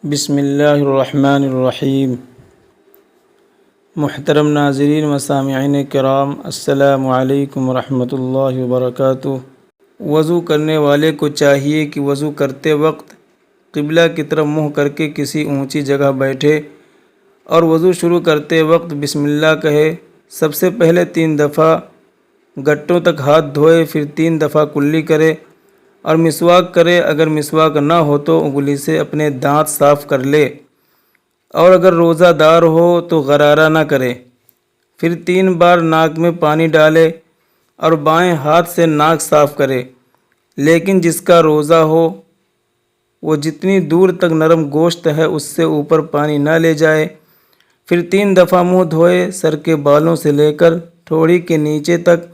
بسم اللہ الرحمن الرحیم۔ محترم ناظرین و سامعین کرام، السلام علیکم ورحمۃ اللہ وبرکاتہ۔ وضو کرنے والے کو چاہیے کہ وضو کرتے وقت قبلہ کی طرف منہ کر کے کسی اونچی جگہ بیٹھے اور وضو شروع کرتے وقت بسم اللہ کہے۔ سب سے پہلے 3 دفعہ گٹوں تک ہاتھ دھوئے، پھر 3 دفعہ کلی کرے اور مسواک کرے۔ اگر مسواک نہ ہو تو انگلی سے اپنے دانت صاف کر لے، اور اگر روزہ دار ہو تو غرارہ نہ کرے۔ پھر 3 بار ناک میں پانی ڈالے اور بائیں ہاتھ سے ناک صاف کرے۔ لیکن جس کا روزہ ہو وہ جتنی دور تک نرم گوشت ہے اس سے اوپر پانی نہ لے جائے۔ پھر 3 دفعہ منہ دھوئے، سر کے بالوں سے لے کر ٹھوڑی کے نیچے تک،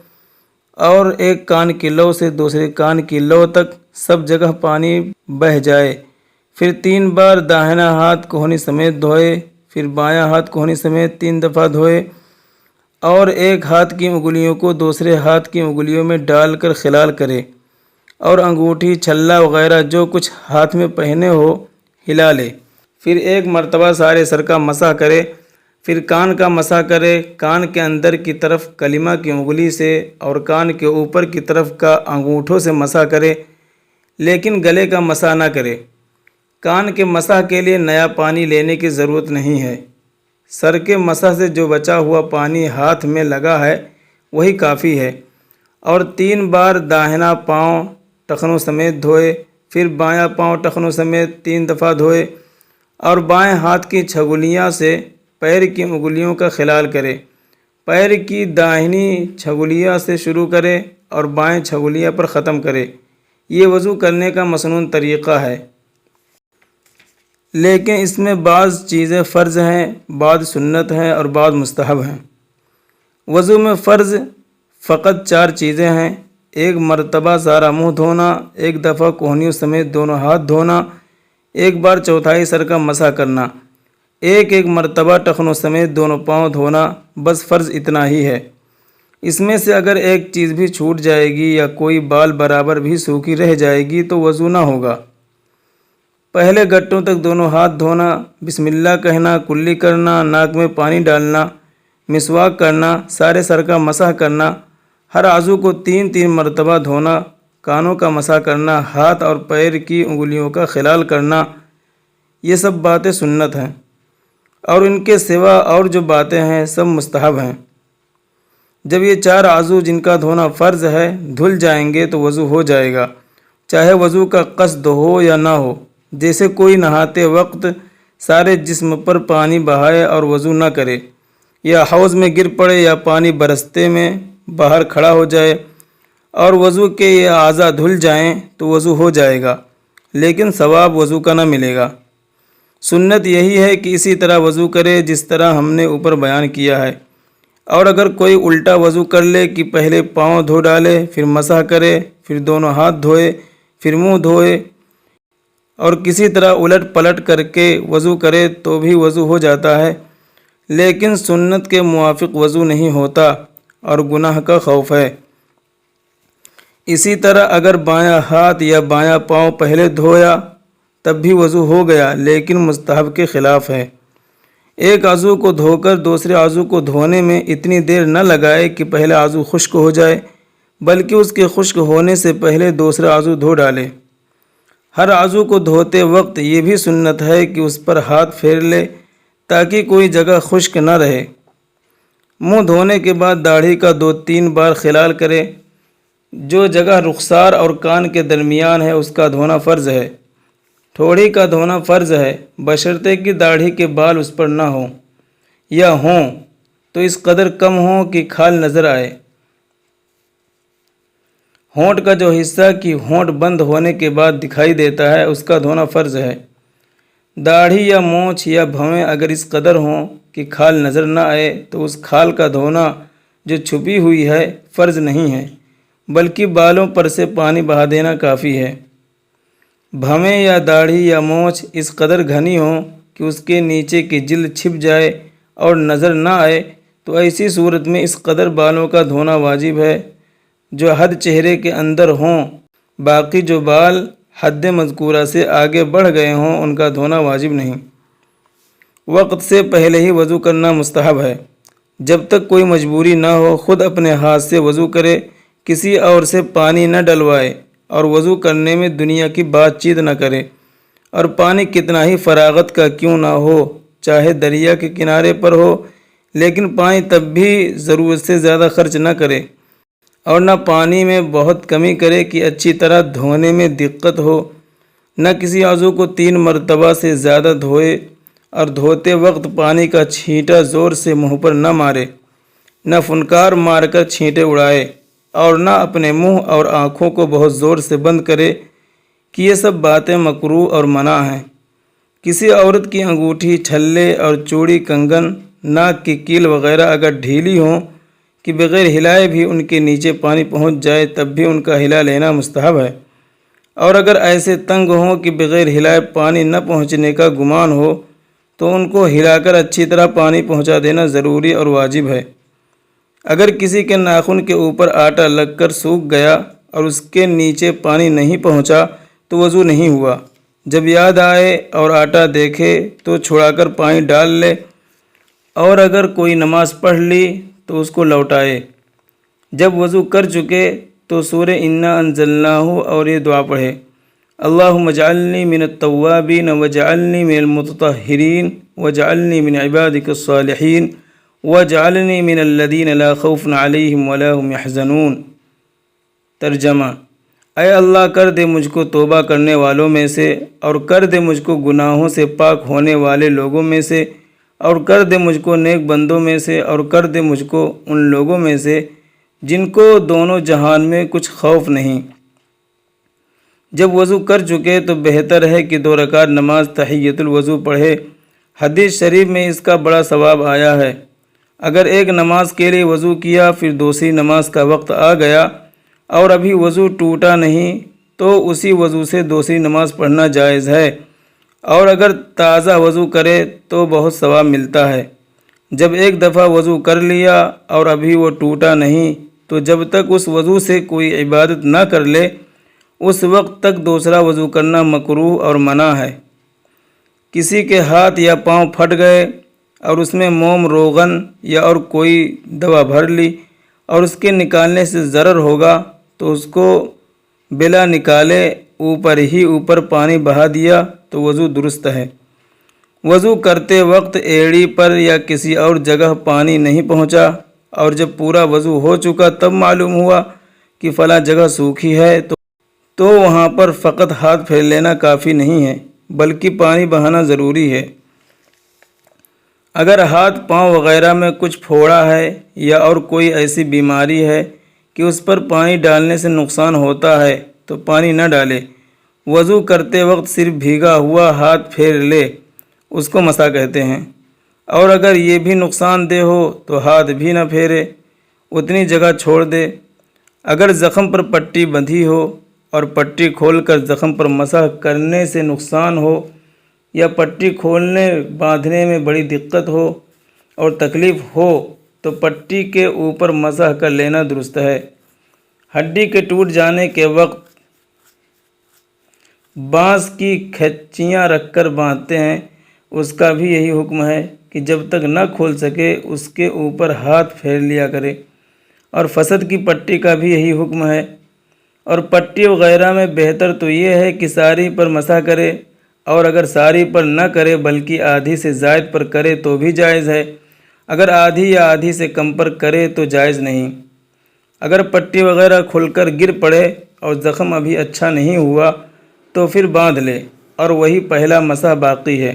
اور ایک کان کی لو سے دوسرے کان کی لو تک سب جگہ پانی بہہ جائے۔ پھر 3 بار داہنا ہاتھ کوہنی سمیت دھوئے، پھر بایاں ہاتھ کوہنی سمیت 3 دفعہ دھوئے، اور ایک ہاتھ کی انگلیوں کو دوسرے ہاتھ کی انگلیوں میں ڈال کر خلال کرے، اور انگوٹھی، چھلا وغیرہ جو کچھ ہاتھ میں پہنے ہو ہلا لے۔ پھر ایک مرتبہ سارے سر کا مسح کرے، پھر کان کا مسح کرے۔ کان کے اندر کی طرف کلمہ کی انگلی سے اور کان کے اوپر کی طرف کا انگوٹھوں سے مسح کرے، لیکن گلے کا مسح نہ کرے۔ کان کے مسح کے لیے نیا پانی لینے کی ضرورت نہیں ہے۔ سر کے مسح سے جو بچا ہوا پانی ہاتھ میں لگا ہے وہی کافی ہے۔ اور 3 بار داہنا پاؤں ٹخنوں سمیت دھوئے، پھر بایاں پاؤں ٹخنوں سمیت 3 دفعہ دھوئے، اور بائیں ہاتھ کی چھگلیاں سے پیر کی انگلیوں کا خلال کرے۔ پیر کی داہنی چھگلیاں سے شروع کرے اور بائیں چھگلیاں پر ختم کرے۔ یہ وضو کرنے کا مسنون طریقہ ہے، لیکن اس میں بعض چیزیں فرض ہیں، بعض سنت ہیں اور بعض مستحب ہیں۔ وضو میں فرض فقط 4 چیزیں ہیں: 1 مرتبہ سارا منہ دھونا، 1 دفعہ کوہنیوں سمیت دونوں ہاتھ دھونا، 1 بار چوتھائی سر کا مسح کرنا، 1 مرتبہ ٹخنوں سمیت دونوں پاؤں دھونا۔ بس فرض اتنا ہی ہے۔ اس میں سے اگر ایک چیز بھی چھوٹ جائے گی یا کوئی بال برابر بھی سوکھی رہ جائے گی تو وضو نہ ہوگا۔ پہلے گٹوں تک دونوں ہاتھ دھونا، بسم اللہ کہنا، کلی کرنا، ناک میں پانی ڈالنا، مسواک کرنا، سارے سر کا مسح کرنا، ہر عضو کو 3 مرتبہ دھونا، کانوں کا مسح کرنا، ہاتھ اور پیر کی انگلیوں کا خلال کرنا، یہ سب باتیں سنت ہیں، اور ان کے سوا اور جو باتیں ہیں سب مستحب ہیں۔ جب یہ 4 عضو جن کا دھونا فرض ہے دھل جائیں گے تو وضو ہو جائے گا، چاہے وضو کا قصد ہو یا نہ ہو۔ جیسے کوئی نہاتے وقت سارے جسم پر پانی بہائے اور وضو نہ کرے، یا حوض میں گر پڑے، یا پانی برستے میں باہر کھڑا ہو جائے اور وضو کے یہ اعضاء دھل جائیں تو وضو ہو جائے گا، لیکن ثواب وضو کا نہ ملے گا۔ سنت یہی ہے کہ اسی طرح وضو کرے جس طرح ہم نے اوپر بیان کیا ہے۔ اور اگر کوئی الٹا وضو کر لے کہ پہلے پاؤں دھو ڈالے، پھر مسح کرے، پھر دونوں ہاتھ دھوئے، پھر منہ دھوئے، اور کسی طرح الٹ پلٹ کر کے وضو کرے تو بھی وضو ہو جاتا ہے، لیکن سنت کے موافق وضو نہیں ہوتا اور گناہ کا خوف ہے۔ اسی طرح اگر بایاں ہاتھ یا بایاں پاؤں پہلے دھویا تب بھی وضو ہو گیا، لیکن مستحب کے خلاف ہے۔ ایک عضو کو دھو کر دوسرے عضو کو دھونے میں اتنی دیر نہ لگائے کہ پہلا عضو خشک ہو جائے، بلکہ اس کے خشک ہونے سے پہلے دوسرا عضو دھو ڈالے۔ ہر عضو کو دھوتے وقت یہ بھی سنت ہے کہ اس پر ہاتھ پھیر لے تاکہ کوئی جگہ خشک نہ رہے۔ منہ دھونے کے بعد داڑھی کا 2-3 بار خلال کرے۔ جو جگہ رخسار اور کان کے درمیان ہے اس کا دھونا فرض ہے۔ ٹھوڑی کا دھونا فرض ہے، بشرطے کہ داڑھی کے بال اس پر نہ ہوں، یا ہوں تو اس قدر کم ہوں کہ کھال نظر آئے۔ ہونٹ کا جو حصہ کہ ہونٹ بند ہونے کے بعد دکھائی دیتا ہے اس کا دھونا فرض ہے۔ داڑھی یا مونچھ یا بھویں اگر اس قدر ہوں کہ کھال نظر نہ آئے تو اس کھال کا دھونا جو چھپی ہوئی ہے فرض نہیں ہے، بلکہ بالوں پر سے پانی بہا دینا کافی ہے۔ بھویں یا داڑھی یا مونچھ اس قدر گھنی ہوں کہ اس کے نیچے کی جلد چھپ جائے اور نظر نہ آئے تو ایسی صورت میں اس قدر بالوں کا دھونا واجب ہے جو حد چہرے کے اندر ہوں۔ باقی جو بال حد مذکورہ سے آگے بڑھ گئے ہوں ان کا دھونا واجب نہیں۔ وقت سے پہلے ہی وضو کرنا مستحب ہے۔ جب تک کوئی مجبوری نہ ہو خود اپنے ہاتھ سے وضو کرے، کسی اور سے پانی نہ ڈلوائے اور وضو کرنے میں دنیا کی بات چیت نہ کرے، اور پانی کتنا ہی فراغت کا کیوں نہ ہو، چاہے دریا کے کنارے پر ہو، لیکن پانی تب بھی ضرورت سے زیادہ خرچ نہ کرے، اور نہ پانی میں بہت کمی کرے کہ اچھی طرح دھونے میں دقت ہو۔ نہ کسی عضو کو 3 مرتبہ سے زیادہ دھوئے، اور دھوتے وقت پانی کا چھینٹا زور سے منہ پر نہ مارے، نہ فنکار مار کر چھینٹے اڑائے، اور نہ اپنے منہ اور آنکھوں کو بہت زور سے بند کرے کہ یہ سب باتیں مکروہ اور منع ہیں۔ کسی عورت کی انگوٹھی، چھلے اور چوڑی، کنگن، ناک کی کیل وغیرہ اگر ڈھیلی ہوں کہ بغیر ہلائے بھی ان کے نیچے پانی پہنچ جائے تب بھی ان کا ہلا لینا مستحب ہے، اور اگر ایسے تنگ ہوں کہ بغیر ہلائے پانی نہ پہنچنے کا گمان ہو تو ان کو ہلا کر اچھی طرح پانی پہنچا دینا ضروری اور واجب ہے۔ اگر کسی کے ناخن کے اوپر آٹا لگ کر سوکھ گیا اور اس کے نیچے پانی نہیں پہنچا تو وضو نہیں ہوا۔ جب یاد آئے اور آٹا دیکھے تو چھڑا کر پانی ڈال لے، اور اگر کوئی نماز پڑھ لی تو اس کو لوٹائے۔ جب وضو کر چکے تو سورہ انا انزلناہ اور یہ دعا پڑھے: اللہم اجعلنی من التوابین واجعلنی من المتطہرین واجعلنی من عبادک الصالحین واجعلنی من الذین لا خوف علیہم ولا هم یحزنون۔ ترجمہ: اے اللہ کر دے مجھ کو توبہ کرنے والوں میں سے، اور کر دے مجھ کو گناہوں سے پاک ہونے والے لوگوں میں سے، اور کر دے مجھ کو نیک بندوں میں سے، اور کر دے مجھ کو ان لوگوں میں سے جن کو دونوں جہان میں کچھ خوف نہیں۔ جب وضو کر چکے تو بہتر ہے کہ 2 رکعت نماز تحیۃ الوضو پڑھے۔ حدیث شریف میں اس کا بڑا ثواب آیا ہے۔ اگر ایک نماز کے لیے وضو کیا، پھر دوسری نماز کا وقت آ گیا اور ابھی وضو ٹوٹا نہیں تو اسی وضو سے دوسری نماز پڑھنا جائز ہے، اور اگر تازہ وضو کرے تو بہت ثواب ملتا ہے۔ جب ایک دفعہ وضو کر لیا اور ابھی وہ ٹوٹا نہیں تو جب تک اس وضو سے کوئی عبادت نہ کر لے اس وقت تک دوسرا وضو کرنا مکروہ اور منع ہے۔ کسی کے ہاتھ یا پاؤں پھٹ گئے اور اس میں موم، روغن یا اور کوئی دوا بھر لی اور اس کے نکالنے سے ضرر ہوگا تو اس کو بلا نکالے اوپر ہی اوپر پانی بہا دیا تو وضو درست ہے۔ وضو کرتے وقت ایڑی پر یا کسی اور جگہ پانی نہیں پہنچا اور جب پورا وضو ہو چکا تب معلوم ہوا کہ فلاں جگہ سوکھی ہے تو وہاں پر فقط ہاتھ پھیر لینا کافی نہیں ہے بلکہ پانی بہانا ضروری ہے۔ اگر ہاتھ، پاؤں وغیرہ میں کچھ پھوڑا ہے یا اور کوئی ایسی بیماری ہے کہ اس پر پانی ڈالنے سے نقصان ہوتا ہے تو پانی نہ ڈالے۔ وضو کرتے وقت صرف بھیگا ہوا ہاتھ پھیر لے، اس کو مسح کہتے ہیں، اور اگر یہ بھی نقصان دہ ہو تو ہاتھ بھی نہ پھیرے، اتنی جگہ چھوڑ دے۔ اگر زخم پر پٹی بندھی ہو اور پٹی کھول کر زخم پر مسح کرنے سے نقصان ہو، یا پٹی کھولنے باندھنے میں بڑی دقت ہو اور تکلیف ہو تو پٹی کے اوپر مسح کر لینا درست ہے۔ ہڈی کے ٹوٹ جانے کے وقت بانس کی کھچیاں رکھ کر باندھتے ہیں، اس کا بھی یہی حکم ہے کہ جب تک نہ کھول سکے اس کے اوپر ہاتھ پھیر لیا کرے، اور فسد کی پٹی کا بھی یہی حکم ہے۔ اور پٹی وغیرہ میں بہتر تو یہ ہے کہ ساری پر مسح کرے، اور اگر ساری پر نہ کرے بلکہ آدھی سے زائد پر کرے تو بھی جائز ہے، اگر آدھی یا آدھی سے کم پر کرے تو جائز نہیں۔ اگر پٹی وغیرہ کھل کر گر پڑے اور زخم ابھی اچھا نہیں ہوا تو پھر باندھ لے اور وہی پہلا مسح باقی ہے،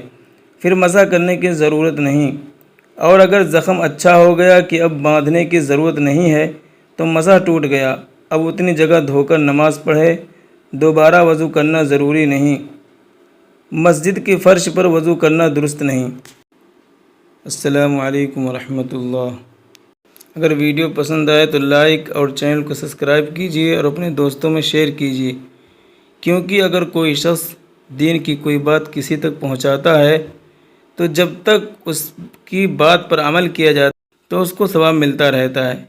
پھر مسح کرنے کی ضرورت نہیں۔ اور اگر زخم اچھا ہو گیا کہ اب باندھنے کی ضرورت نہیں ہے تو مسح ٹوٹ گیا، اب اتنی جگہ دھو کر نماز پڑھے، دوبارہ وضو کرنا ضروری نہیں۔ مسجد کی فرش پر وضو کرنا درست نہیں۔ السلام علیکم ورحمۃ اللہ۔ اگر ویڈیو پسند آئے تو لائک اور چینل کو سبسکرائب کیجیے اور اپنے دوستوں میں شیئر کیجیے، کیونکہ اگر کوئی شخص دین کی کوئی بات کسی تک پہنچاتا ہے تو جب تک اس کی بات پر عمل کیا جاتا ہے تو اس کو ثواب ملتا رہتا ہے۔